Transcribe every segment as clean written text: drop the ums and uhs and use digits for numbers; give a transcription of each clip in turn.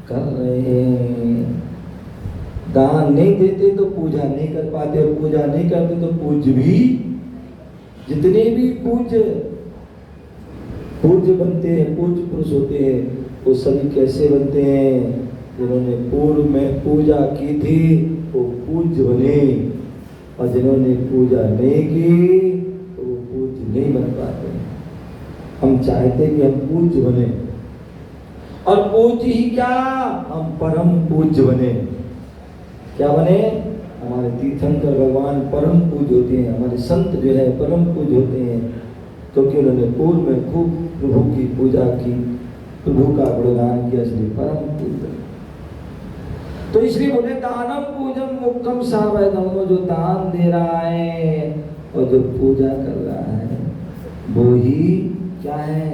कर रहे हैं। दान नहीं देते तो पूजा नहीं कर पाते, और पूजा नहीं करते तो पूज्य भी, जितने भी पूज्य बनते हैं, पूज्य पुरुष होते हैं, वो सभी कैसे बनते हैं? जिन्होंने पूर्व में पूजा की थी वो पूज्य बने, और जिन्होंने पूजा नहीं की तो वो पूज्य नहीं बन पाते। हम चाहते कि हम पूज्य बने, और पूज्य ही क्या, हम परम पूज्य बने। क्या बने? हमारे तीर्थंकर भगवान परम पूज्य होते हैं, हमारे संत जो है परम पूज्य होते हैं, क्योंकि उन्होंने पूर्व में खूब प्रभु की पूजा की, प्रभु का गुणगान किया, इसलिए परम पूज्य। तो इसलिए बोले दानम पूजम मुक्तम सावयदम, वो जो दान दे रहा है और जो पूजा कर रहा है वो ही क्या है?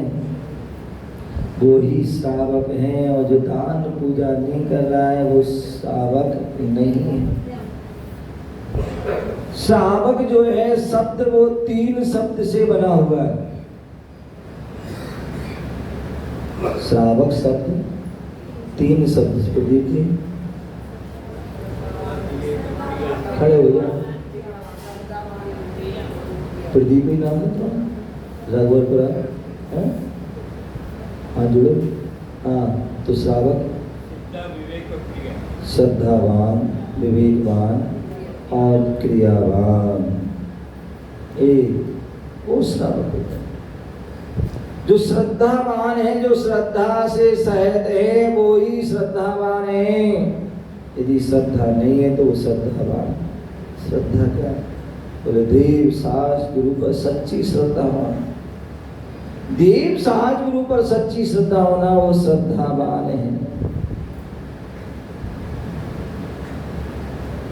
वो ही श्रावक है, और जो दान पूजा नहीं कर रहा है वो श्रावक नहीं है। श्रावक जो है शब्द, वो 3 शब्द से बना हुआ है। श्रावक शब्द 3 शब्द से, देखिए खड़े हो जाओ। प्रदीप ही नाम है तो राघवपुरा है, हाँ जुड़ो। हाँ, तो श्रावक श्रद्धावान, विवेकवान और क्रियावान, वो श्रावक होता है। जो श्रद्धावान है, जो श्रद्धा से सहित है, वो ही श्रद्धावान है। यदि श्रद्धा नहीं है तो वो श्रद्धावान। श्रद्धा क्या? बोले देव सास गुरु पर सच्ची श्रद्धा होना। देव सास गुरु पर सच्ची श्रद्धा होना, वो श्रद्धावान है।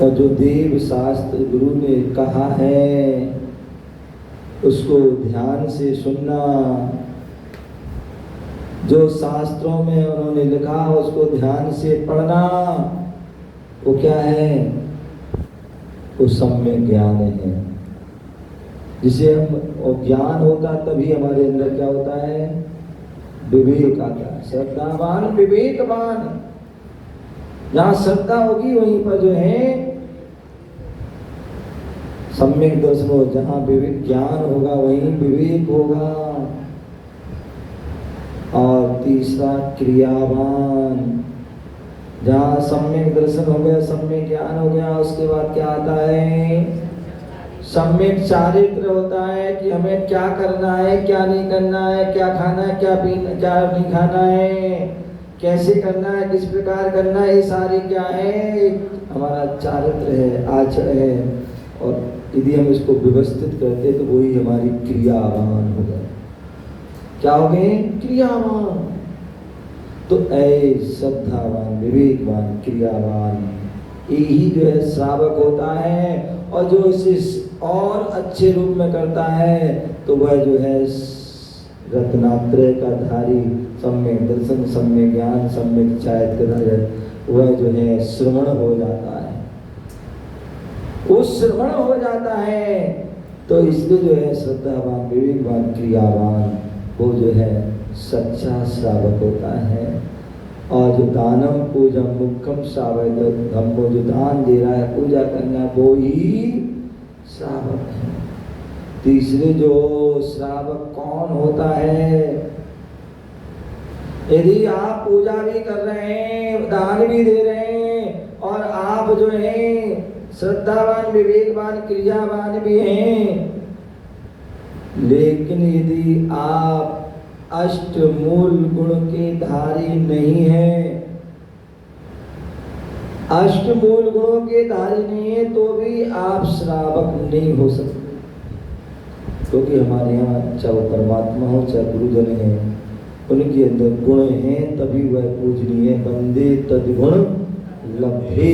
और जो देव शास्त्र गुरु ने कहा है उसको ध्यान से सुनना, जो शास्त्रों में उन्होंने लिखा उसको ध्यान से पढ़ना, वो क्या है? वो सम्यक ज्ञान है। जिसे हम, और ज्ञान होता तभी हमारे अंदर क्या होता है? विवेक आता है। श्रद्धावान विवेकवान, जहाँ श्रद्धा होगी वहीं पर जो है सम्यक दर्शन हो, जहाँ विवेक ज्ञान होगा वहीं विवेक होगा। और तीसरा क्रियावान, जहाँ सम्यक दर्शन हो गया, सम्यक ज्ञान हो गया, उसके बाद क्या आता है? सम्यक चारित्र होता है कि हमें क्या करना है, क्या नहीं करना है, क्या खाना है, क्या पीना, क्या नहीं खाना है, कैसे करना है, किस प्रकार करना है, ये सारी क्या है? हमारा चारित्र है, आचरण है। और यदि हम इसको व्यवस्थित करते तो वही हमारी क्रियावान हो गए। क्या हो गए? क्रियावान। तो ऐ श्रद्धावान, विवेकवान, क्रियावान, यही जो है श्रावक होता है। और जो इसे और अच्छे रूप में करता है तो वह जो है रत्नात्रय का धारी, सम्यक दर्शन, सम्यक ज्ञान, सम्यक चारित्र, वह जो है श्रवण हो जाता है, वो श्रवण हो जाता है। तो इसलिए जो है श्रद्धावान, विवेकवान, क्रियावान, वो जो है सच्चा श्रावक होता है। और जो दानम पूजम मुख्यम श्रावक, हमको जो दान दे रहा है, पूजा करना, वो ही श्रावक है। तीसरे जो श्रावक कौन होता है? यदि आप पूजा भी कर रहे हैं, दान भी दे रहे हैं, और आप जो है श्रद्धावान, विवेकवान, क्रियावान भी हैं, लेकिन यदि आप अष्टमूल गुण के धारी नहीं है, अष्टमूल गुणों के धारी नहीं है, तो भी आप श्रावक नहीं हो सकते। क्योंकि हमारे यहाँ चाहे वो परमात्मा हो चाहे गुरुजन है, उनके अंदर गुण हैं तभी वह पूजनीय। बंदे तद्गुण लभे।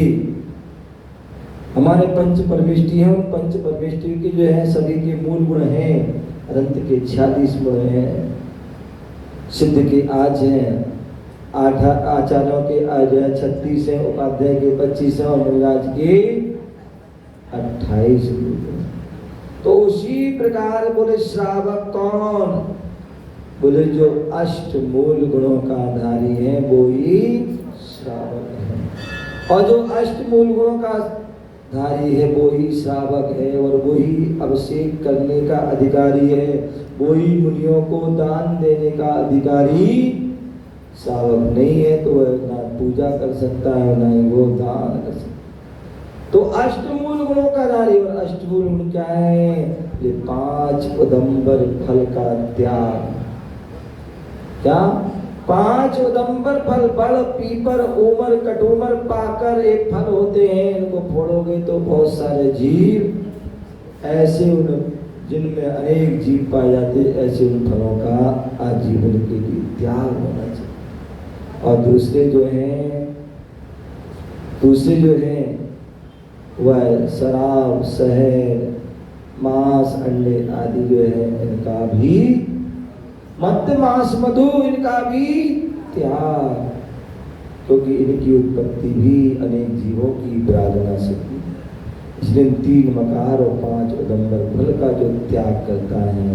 हमारे पंच परमेष्टि हैं, उन पंच परमेष्टि के जो है सभी के मूल गुण हैं, अनंत के 46 गुण हैं, सिद्ध के आज हैं, 8 आचार्यों के आज है 36 हैं, उपाध्याय के 25 हैं, और मुनिराज के 28 गुण। तो उसी प्रकार बोले श्रावक कौन? बोले जो अष्ट मूल गुणों का आधारी है वो ही और जो अष्टमूल गुणों का धारी है वो ही श्रावक है, और वो ही अभिषेक करने का अधिकारी है, वो ही मुनियों को दान देने का अधिकारी। श्रावक नहीं है तो वह ना पूजा कर सकता है ना ही वो दान कर सकता है। तो अष्टमूल गुणों का धारी, और अष्टमूल गुण क्या है? ये 5 उदंबर फल का त्याग। क्या? 5 उदंबर फल, बड़, पीपर, उमर, कटुमर, पाकर, एक फल होते हैं, इनको फोड़ोगे तो बहुत सारे जीव ऐसे उन जिनमें अनेक जीव पाए जाते, ऐसे उन फलों का आजीवन के लिए त्याग होना चाहिए। और दूसरे जो हैं वह शराब, शहद, मांस, अंडे आदि जो है इनका भी, मद्य, मांस, मधु, इनका भी त्याग, क्योंकि इनकी उत्पत्ति भी अनेक जीवों की विराधना से हुई। इसलिए 3 मकार और 5 उदंबर फल का जो त्याग करता है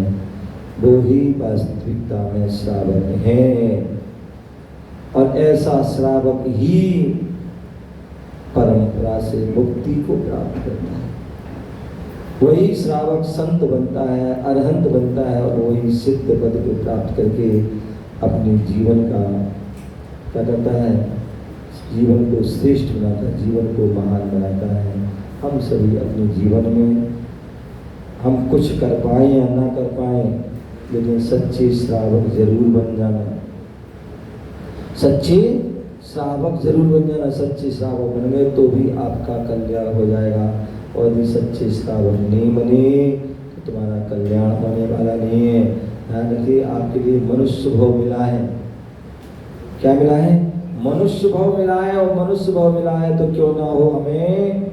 वो ही वास्तविकता में श्रावक है, और ऐसा श्रावक ही परंपरा से मुक्ति को प्राप्त करता है। वही श्रावक संत बनता है, अरहंत बनता है, और वही सिद्ध पद को प्राप्त करके अपने जीवन का क्या करता है? जीवन को श्रेष्ठ बनाता है, जीवन को महान बनाता है। हम सभी अपने जीवन में हम कुछ कर पाए या ना कर पाए, लेकिन सच्चे श्रावक जरूर बन जाना। सच्चे श्रावक जरूर बन जाना। सच्चे श्रावक बन गए तो भी आपका कल्याण हो जाएगा, और यदि सच्चे श्रावक नहीं बने तो तुम्हारा कल्याण होने वाला नहीं है। ध्यान रखिए, आपके लिए मनुष्य भाव मिला है। क्या मिला है? मनुष्य भाव मिला है, और मनुष्य भाव मिला है तो क्यों ना हो हमें